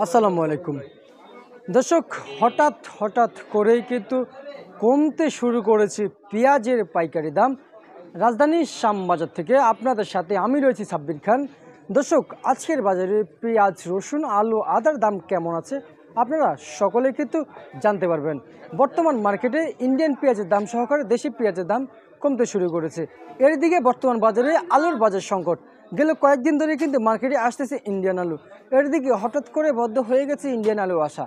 আসসালামু আলাইকুম দর্শক, হঠাৎ হঠাৎ করেই কিন্তু কমতে শুরু করেছে পেঁয়াজের পাইকারি দাম। রাজধানীর শ্যামবাজার থেকে আপনাদের সাথে আমি রয়েছি সাব্বির খান। দর্শক, আজকের বাজারে পেঁয়াজ, রসুন, আলু, আদার দাম কেমন আছে আপনারা সকলে কিন্তু জানতে পারবেন। বর্তমান মার্কেটে ইন্ডিয়ান পেঁয়াজের দাম সহকারে দেশি পেঁয়াজের দাম কমতে শুরু করেছে। এর দিকে বর্তমান বাজারে আলুর বাজার সংকট। গেল কয়েকদিন ধরে কিন্তু মার্কেটে আসতেছে ইন্ডিয়ান আলু, এর দিকে হঠাৎ করে বন্ধ হয়ে গেছে ইন্ডিয়ান আলু আসা।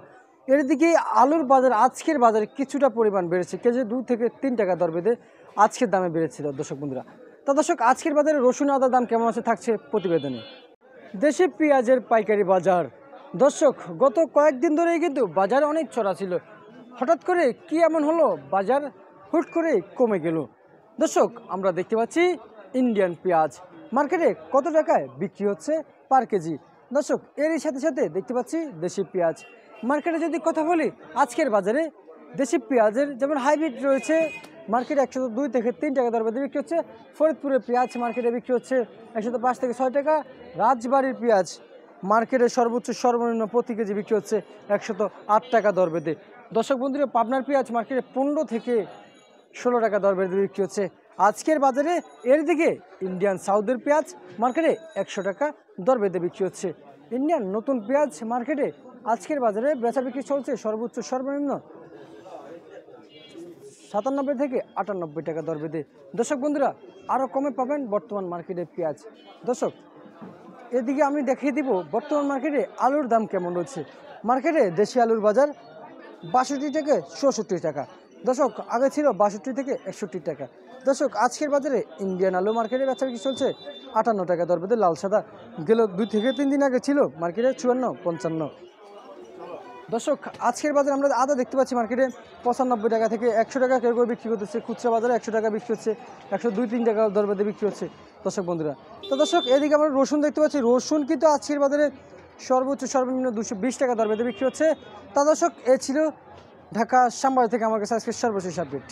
এর দিকে আলুর বাজার আজকের বাজারে কিছুটা পরিমাণ বেড়েছে, কেজি 2 থেকে 3 টাকা দর বেঁধে আজকের দামে বেড়েছিল দর্শক বন্ধুরা। তো দর্শক, আজকের বাজারে রসুন আদার দাম কেমন আছে থাকছে প্রতিবেদনে। দেশি পেঁয়াজের পাইকারি বাজার। দর্শক, গত কয়েকদিন ধরেই কিন্তু বাজার অনেক চড়া ছিল, হঠাৎ করে কি এমন হলো বাজার হুট করে কমে গেল। দর্শক, আমরা দেখতে পাচ্ছি ইন্ডিয়ান পেঁয়াজ মার্কেটে কত টাকায় বিক্রি হচ্ছে পার কেজি। দর্শক, এরই সাথে সাথে দেখতে পাচ্ছি দেশি পেঁয়াজ মার্কেটে যদি কথা বলি, আজকের বাজারে দেশি পেঁয়াজের যেমন হাইব্রিড রয়েছে মার্কেটে 102 থেকে 3 টাকা দর বেঁধে বিক্রি হচ্ছে। ফরিদপুরের পেঁয়াজ মার্কেটে বিক্রি হচ্ছে 105 থেকে 6 টাকা। রাজবাড়ির পেঁয়াজ মার্কেটে সর্বোচ্চ সর্বনিম্ন প্রতি কেজি বিক্রি হচ্ছে 108 টাকা দর বেঁধে। দর্শক বন্ধুরা, পাবনার পেঁয়াজ মার্কেটে 15 থেকে 16 টাকা দর বেঁধে বিক্রি হচ্ছে আজকের বাজারে। এর দিকে ইন্ডিয়ান সাউথের পেঁয়াজ মার্কেটে 100 টাকা দর বেঁধে বিক্রি হচ্ছে। ইন্ডিয়ান নতুন পেঁয়াজ মার্কেটে আজকের বাজারে বেচা বিক্রি চলছে সর্বোচ্চ সর্বনিম্ন 97 থেকে 98 টাকা দর বেঁধে। দর্শক বন্ধুরা, আরও কমে পাবেন বর্তমান মার্কেটে পেঁয়াজ। দর্শক, এদিকে আমি দেখিয়ে দিব বর্তমান মার্কেটে আলুর দাম কেমন রয়েছে। মার্কেটে দেশি আলুর বাজার 62 থেকে 64 টাকা। দর্শক, আগে ছিল 62 থেকে 61 টাকা। দর্শক, আজকের বাজারে ইন্ডিয়ান আলু মার্কেটে বেচা বিক্রি চলছে 58 টাকা দর বেঁধে লাল সাদা। গেল 2 থেকে 3 দিন আগে ছিল মার্কেটে 54, 55। দর্শক, আজকের বাজারে আমরা আদা দেখতে পাচ্ছি মার্কেটে 95 টাকা থেকে 100 টাকা কেউ কেউ বিক্রি করতেছে। খুচরা বাজারে 100 টাকা বিক্রি হচ্ছে, 102-3 টাকা দর বেঁধে বিক্রি হচ্ছে দর্শক বন্ধুরা। তো দর্শক, এদিকে আমরা রসুন দেখতে পাচ্ছি। রসুন কিন্তু আজকের বাজারে সর্বোচ্চ সর্বনিম্ন 220 টাকা দর বেঁধে বিক্রি হচ্ছে। তা দর্শক, এ ছিল ঢাকা শ্যামবাজার থেকে আমার কাছে আজকে সর্বশেষ আপডেট।